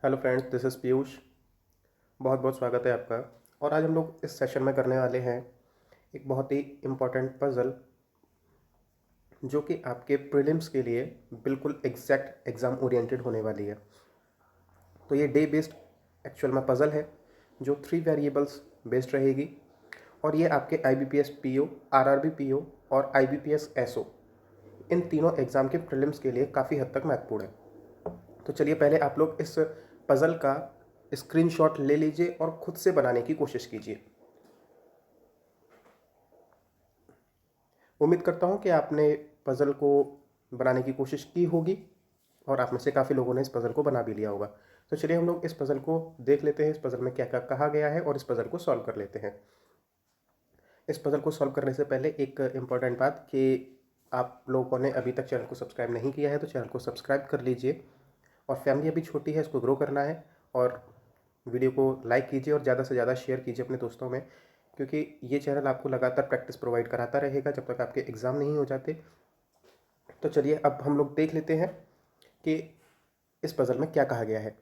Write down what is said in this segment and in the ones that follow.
Hello friends, this is Piyush. बहुत बहुत स्वागत है आपका। और आज हम लोग इस सेशन में करने वाले हैं एक बहुत ही इम्पोर्टेंट पज़ल, जो कि आपके प्रीलिम्स के लिए बिल्कुल एग्जैक्ट एग्ज़ाम ओरिएंटेड होने वाली है। तो ये डे बेस्ड एक्चुअल में पज़ल है जो 3 वेरिएबल्स बेस्ड रहेगी, और ये आपके IBPS PO, RRB PO और IBPS SO इन तीनों एग्ज़ाम के प्रीलिम्स के लिए काफ़ी हद तक महत्वपूर्ण है। तो चलिए पहले आप लोग इस पज़ल का स्क्रीनशॉट ले लीजिए और खुद से बनाने की कोशिश कीजिए। उम्मीद करता हूँ कि आपने पज़ल को बनाने की कोशिश की होगी और आप में से काफ़ी लोगों ने इस पज़ल को बना भी लिया होगा। तो चलिए हम लोग इस पज़ल को देख लेते हैं, इस पज़ल में क्या क्या कहा गया है, और इस पज़ल को सॉल्व कर लेते हैं। इस पज़ल को सॉल्व करने से पहले एक इम्पॉर्टेंट बात कि आप लोगों ने अभी तक चैनल को सब्सक्राइब नहीं किया है तो चैनल को सब्सक्राइब कर लीजिए। और फैमिली अभी छोटी है, इसको ग्रो करना है, और वीडियो को लाइक कीजिए और ज़्यादा से ज़्यादा शेयर कीजिए अपने दोस्तों में, क्योंकि ये चैनल आपको लगातार प्रैक्टिस प्रोवाइड कराता रहेगा जब तक आपके एग्ज़ाम नहीं हो जाते। तो चलिए अब हम लोग देख लेते हैं कि इस पज़ल में क्या कहा गया है।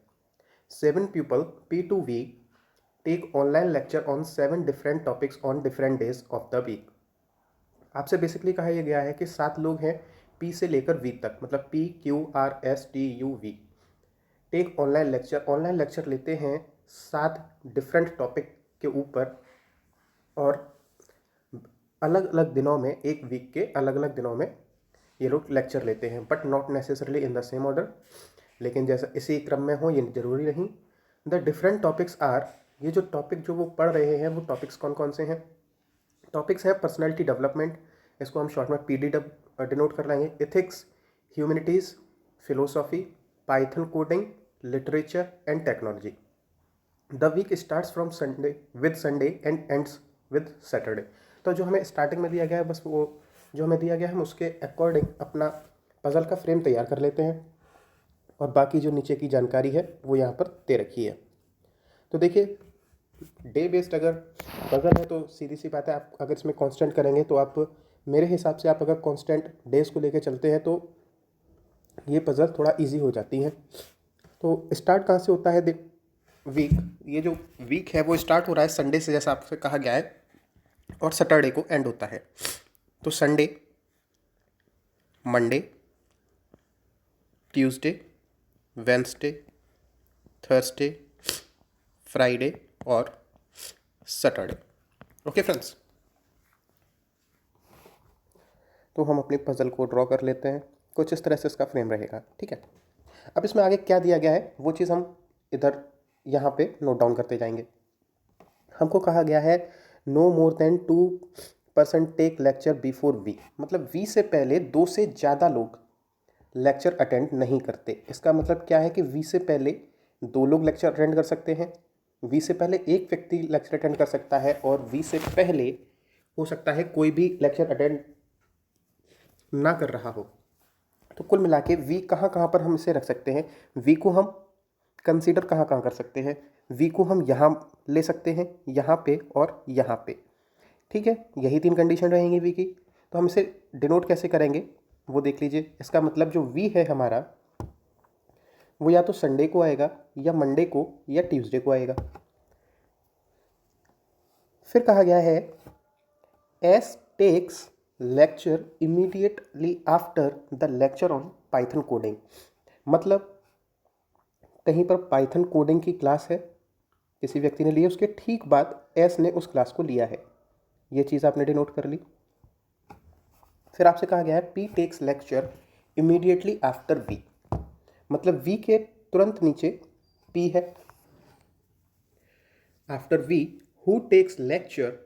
7 people P2V take online lecture on 7 different topics on different days of the week. आपसे बेसिकली कहा यह गया है कि 7 लोग हैं P से लेकर V तक, मतलब PQRSTUV। टेक ऑनलाइन लेक्चर लेते हैं 7 डिफरेंट टॉपिक के ऊपर, और अलग अलग दिनों में, एक वीक के अलग अलग दिनों में ये लोग लेक्चर लेते हैं, but not necessarily in the same order. लेकिन जैसा इसी क्रम में हो ये ज़रूरी नहीं। द डिफरेंट टॉपिक्स आर, ये जो टॉपिक जो वो पढ़ रहे हैं वो टॉपिक्स कौन कौन से हैं। टॉपिक्स हैं पर्सनैलिटी डेवलपमेंट, इसको हम शॉर्ट में PD डिनोट कर लेंगे, ethics, humanities, philosophy, python coding, literature and technology. The week starts from Sunday and ends with Saturday. तो जो हमें स्टार्टिंग में दिया गया है, बस वो जो हमें दिया गया है हम उसके अकॉर्डिंग अपना पज़ल का फ्रेम तैयार कर लेते हैं, और बाकी जो नीचे की जानकारी है वो यहाँ पर दे रखी है। तो देखिए, डे बेस्ड अगर पज़ल है तो सीधी सी बात है, आप अगर इसमें कांस्टेंट करेंगे तो आप, मेरे हिसाब से आप अगर कांस्टेंट डेज को लेकर चलते हैं तो ये पज़ल थोड़ा इजी हो जाती है। तो स्टार्ट कहाँ से होता है, देख, वीक, ये जो वीक है वो स्टार्ट हो रहा है संडे से, जैसा आपसे कहा गया है, और सैटरडे को एंड होता है। तो Sunday, Monday, Tuesday, Wednesday, Thursday, Friday और सैटरडे। ओके फ्रेंड्स, तो हम अपनी पज़ल को ड्रॉ कर लेते हैं। कुछ इस तरह से इसका फ्रेम रहेगा, ठीक है। अब इसमें आगे क्या दिया गया है वो चीज़ हम इधर यहाँ पे नोट डाउन करते जाएंगे। हमको कहा गया है no more than 2% take lecture before V, मतलब वी से पहले 2 से ज़्यादा लोग लेक्चर अटेंड नहीं करते। इसका मतलब क्या है कि वी से पहले 2 लोग लेक्चर अटेंड कर सकते हैं, वी से पहले एक व्यक्ति लेक्चर अटेंड कर सकता है, और वी से पहले हो सकता है कोई भी लेक्चर अटेंड ना कर रहा हो। तो कुल मिला के वी कहाँ कहाँ पर हम इसे रख सकते हैं, वी को हम कंसीडर कहाँ कहाँ कर सकते हैं। वी को हम यहाँ ले सकते हैं, यहाँ पे और यहाँ पे, ठीक है। यही 3 कंडीशन रहेंगी वी की। तो हम इसे डिनोट कैसे करेंगे वो देख लीजिए। इसका मतलब जो वी है हमारा वो या तो संडे को आएगा, या मंडे को, या ट्यूसडे को आएगा। फिर कहा गया है S takes lecture immediately after the lecture on python coding, मतलब कहीं पर पाइथन कोडिंग की क्लास है, किसी व्यक्ति ने ली है, उसके ठीक बाद एस ने उस क्लास को लिया है। ये चीज़ आपने डिनोट कर ली। फिर आपसे कहा गया है P takes lecture immediately after V, मतलब वी के तुरंत नीचे पी है। After V who takes lecture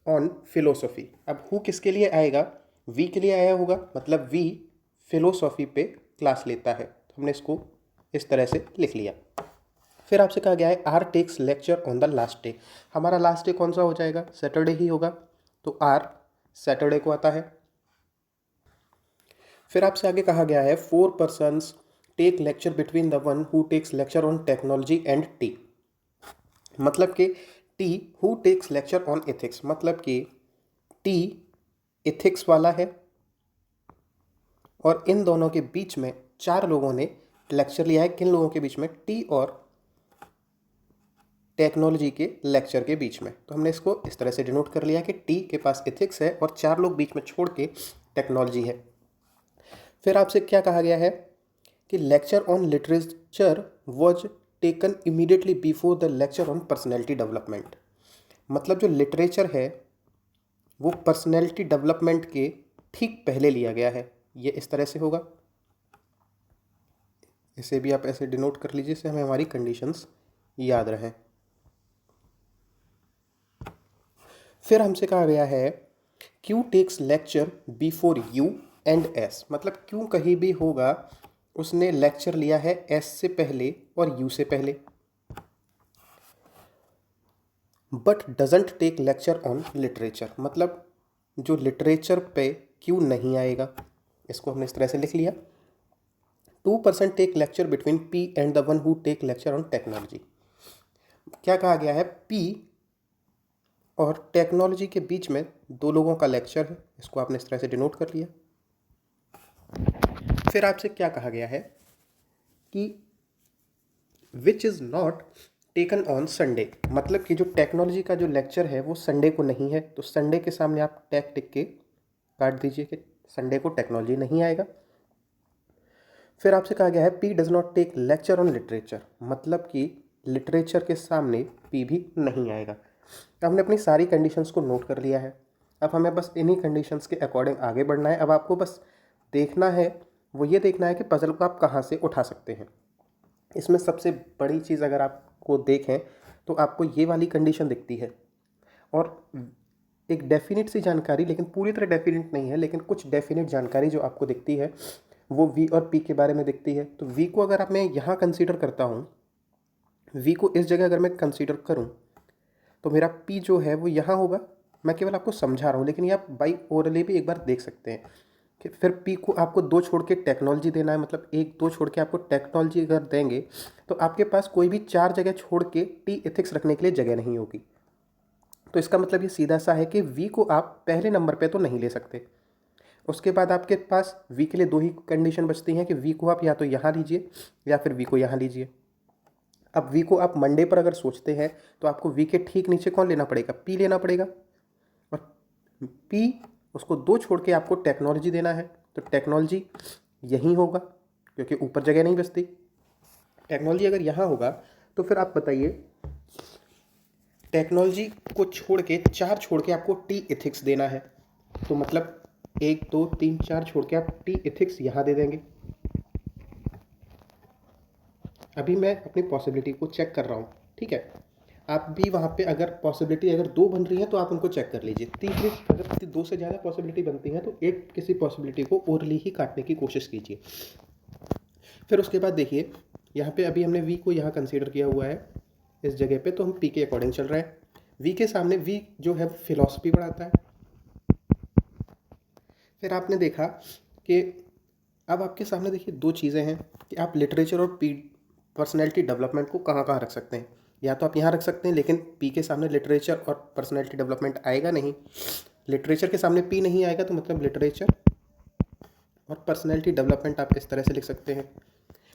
on philosophy. अब हु किसके लिए आएगा, वी के लिए आया होगा, मतलब वी फिलोसॉफी पे क्लास लेता है। तो हमने इसको इस तरह से लिख लिया। फिर आपसे कहा गया है R takes lecture on the last day. हमारा लास्ट डे कौन सा हो जाएगा, सैटरडे ही होगा, तो आर सैटरडे को आता है। फिर आपसे आगे कहा गया है 4 persons take lecture between the one who takes lecture on technology and T, मतलब कि T who takes lecture on ethics, मतलब कि टी एथिक्स वाला है, और इन दोनों के बीच में 4 लोगों ने लेक्चर लिया है। किन लोगों के बीच में, टी और टेक्नोलॉजी के लेक्चर के बीच में। तो हमने इसको इस तरह से डिनोट कर लिया कि टी के पास एथिक्स है और 4 लोग बीच में छोड़ के टेक्नोलॉजी है। फिर आपसे क्या कहा गया है कि lecture on literature was taken immediately before the lecture on personality development. मतलब जो लिटरेचर है वो पर्सनैलिटी डेवलपमेंट के ठीक पहले लिया गया है। ये इस तरह से होगा, इसे भी आप ऐसे डिनोट कर लीजिए, इससे हमें हमारी कंडीशंस याद रहें। फिर हमसे कहा गया है Q takes lecture before U and S. मतलब क्यू कहीं भी होगा उसने लेक्चर लिया है एस से पहले और यू से पहले, but doesn't take lecture on literature. मतलब जो लिटरेचर पे क्यू नहीं आएगा। इसको हमने इस तरह से लिख लिया, 2% take lecture between P and the one who take lecture on technology. क्या कहा गया है, पी और टेक्नोलॉजी के बीच में 2 लोगों का लेक्चर है। इसको आपने इस तरह से डिनोट कर लिया। फिर आपसे क्या कहा गया है कि which is not taken on Sunday. मतलब कि जो टेक्नोलॉजी का जो लेक्चर है वो संडे को नहीं है, तो संडे के सामने आप टैग टिक के काट दीजिए कि संडे को टेक्नोलॉजी नहीं आएगा। फिर आपसे कहा गया है P does not take lecture on literature. मतलब कि लिटरेचर के सामने पी भी नहीं आएगा। तो हमने अपनी सारी कंडीशंस को नोट कर लिया है। अब हमें बस इन्हीं कंडीशंस के अकॉर्डिंग आगे बढ़ना है। अब आपको बस देखना है, वो ये देखना है कि पजल को आप कहाँ से उठा सकते हैं। इसमें सबसे बड़ी चीज़ अगर आपको देखें तो आपको ये वाली कंडीशन दिखती है और एक डेफिनेट सी जानकारी, लेकिन पूरी तरह डेफिनेट नहीं है, लेकिन कुछ डेफिनेट जानकारी जो आपको दिखती है वो वी और पी के बारे में दिखती है। तो वी को अगर आप मैं यहाँ कंसीडर करता हूँ, वी को इस जगह अगर मैं कंसीडर करूँ तो मेरा पी जो है वो यहाँ होगा। मैं केवल आपको समझा रहा हूँ, लेकिन ये आप बाई ओरली भी एक बार देख सकते हैं कि फिर पी को आपको 2 छोड़ के टेक्नोलॉजी देना है। मतलब 1-2 छोड़ के आपको टेक्नोलॉजी अगर देंगे तो आपके पास कोई भी 4 जगह छोड़ के टी एथिक्स रखने के लिए जगह नहीं होगी। तो इसका मतलब ये सीधा सा है कि वी को आप पहले नंबर पे तो नहीं ले सकते। उसके बाद आपके पास वी के लिए 2 ही कंडीशन बचती हैं कि वी को आप या तो यहाँ लीजिए या फिर वी को यहाँ लीजिए। अब वी को आप मंडे पर अगर सोचते हैं तो आपको वी के ठीक नीचे कौन लेना पड़ेगा, पी लेना पड़ेगा। और पी उसको 2 छोड़ के आपको टेक्नोलॉजी देना है, तो टेक्नोलॉजी यहीं होगा क्योंकि ऊपर जगह नहीं बचती। टेक्नोलॉजी अगर यहाँ होगा तो फिर आप बताइए, टेक्नोलॉजी को छोड़ के 4 छोड़ के आपको टी एथिक्स देना है। तो मतलब 1 2 3 4 छोड़ के आप टी एथिक्स यहाँ दे देंगे। अभी मैं अपनी पॉसिबिलिटी को चेक कर रहा हूँ, ठीक है। आप भी वहाँ पे अगर पॉसिबिलिटी अगर 2 बन रही है तो आप उनको चेक कर लीजिए। तीसरी अगर 2 से ज़्यादा पॉसिबिलिटी बनती है तो एक किसी पॉसिबिलिटी को ओरली ही काटने की कोशिश कीजिए। फिर उसके बाद देखिए, यहाँ पे अभी हमने वी को यहाँ कंसीडर किया हुआ है इस जगह पे, तो हम पी के अकॉर्डिंग चल रहे हैं। वी के सामने वी जो है फिलॉसफी पढ़ाता है। फिर आपने देखा कि अब आपके सामने देखिए 2 चीज़ें हैं कि आप लिटरेचर और पी पर्सनैलिटी डेवलपमेंट को कहाँ कहाँ रख सकते हैं। या तो आप यहाँ रख सकते हैं, लेकिन पी के सामने लिटरेचर और पर्सनैलिटी डेवलपमेंट आएगा नहीं। लिटरेचर के सामने पी नहीं आएगा तो मतलब लिटरेचर और पर्सनैलिटी डेवलपमेंट आप इस तरह से लिख सकते हैं।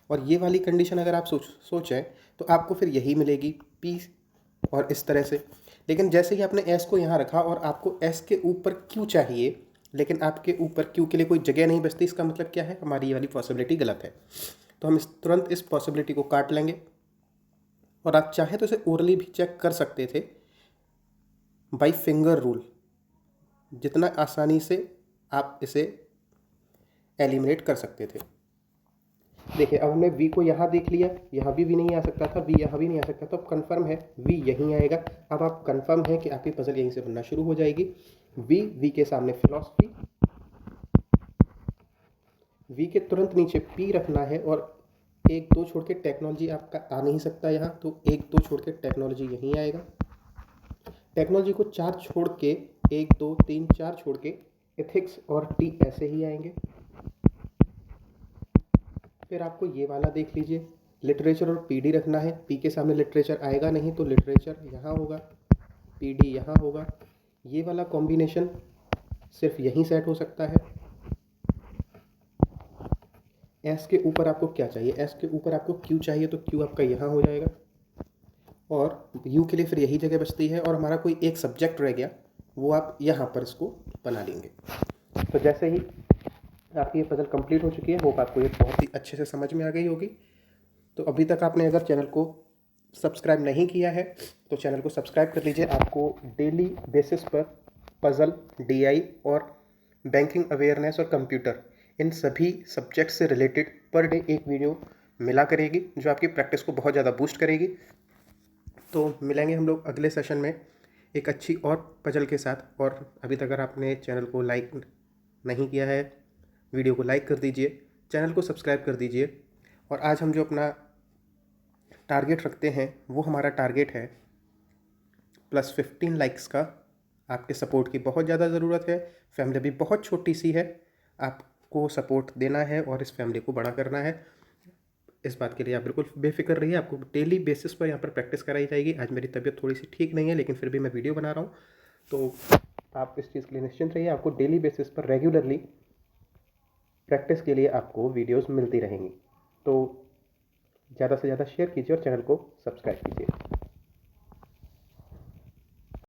और ये वाली कंडीशन अगर आप सोचें तो आपको फिर यही मिलेगी, पी और इस तरह से। लेकिन जैसे ही आपने एस को यहाँ रखा और आपको एस के ऊपर क्यू चाहिए, लेकिन आपके ऊपर क्यू के लिए कोई जगह नहीं बचती, इसका मतलब क्या है, हमारी ये वाली पॉसिबिलिटी गलत है। तो हम तुरंत इस पॉसिबिलिटी को काट लेंगे। और आप चाहे तो इसे ओरली भी चेक कर सकते थे बाय फिंगर रूल, जितना आसानी से आप इसे एलिमिनेट कर सकते थे। देखिए अब हमने वी को यहाँ देख लिया, यहाँ भी नहीं आ सकता था, वी यहाँ भी नहीं आ सकता था। अब कंफर्म है वी यहीं आएगा। अब आप कंफर्म है कि आपकी पजल यहीं से बनना शुरू हो जाएगी। वी के सामने फिलॉसफी, वी के तुरंत नीचे पी रखना है और 1-2 छोड़ के टेक्नोलॉजी आपका आ नहीं सकता यहाँ, तो 1-2 छोड़ के टेक्नोलॉजी यहीं आएगा। टेक्नोलॉजी को 4 छोड़ के 1-2-3-4 छोड़ के एथिक्स और टी ऐसे ही आएंगे। फिर आपको ये वाला देख लीजिए, लिटरेचर और पीडी रखना है। पी के सामने लिटरेचर आएगा नहीं तो लिटरेचर यहाँ होगा, पीडी यहाँ होगा। ये वाला कॉम्बिनेशन सिर्फ यहीं सेट हो सकता है। एस के ऊपर आपको क्या चाहिए, एस के ऊपर आपको क्यू चाहिए, तो क्यू आपका यहाँ हो जाएगा। और यू के लिए फिर यही जगह बचती है, और हमारा कोई एक सब्जेक्ट रह गया, वो आप यहाँ पर इसको बना लेंगे। तो जैसे ही आपकी ये पज़ल कंप्लीट हो चुकी है, होप आपको ये बहुत ही अच्छे से समझ में आ गई होगी। तो अभी तक आपने अगर चैनल को सब्सक्राइब नहीं किया है तो चैनल को सब्सक्राइब कर लीजिए। आपको डेली बेसिस पर पज़ल, डीआई और बैंकिंग अवेयरनेस और कंप्यूटर, इन सभी सब्जेक्ट से रिलेटेड पर डे एक वीडियो मिला करेगी, जो आपकी प्रैक्टिस को बहुत ज़्यादा बूस्ट करेगी। तो मिलेंगे हम लोग अगले सेशन में एक अच्छी और पज़ल के साथ। और अभी तक अगर आपने चैनल को लाइक नहीं किया है, वीडियो को लाइक कर दीजिए, चैनल को सब्सक्राइब कर दीजिए। और आज हम जो अपना टारगेट रखते हैं, वो हमारा टारगेट है +15 लाइक्स का। आपके सपोर्ट की बहुत ज़्यादा ज़रूरत है। फैमिली भी बहुत छोटी सी है, आपको सपोर्ट देना है और इस फैमिली को बड़ा करना है। इस बात के लिए आप बिल्कुल बेफिक्र रहिए। आपको डेली बेसिस पर यहाँ पर प्रैक्टिस कराई जाएगी। आज मेरी तबीयत थोड़ी सी ठीक नहीं है, लेकिन फिर भी मैं वीडियो बना रहा हूँ, तो आप इस चीज़ के लिए निश्चिंत रहिए। आपको डेली बेसिस पर रेगुलरली प्रैक्टिस के लिए आपको वीडियोस मिलती रहेंगी। तो ज़्यादा से ज़्यादा शेयर कीजिए और चैनल को सब्सक्राइब कीजिए।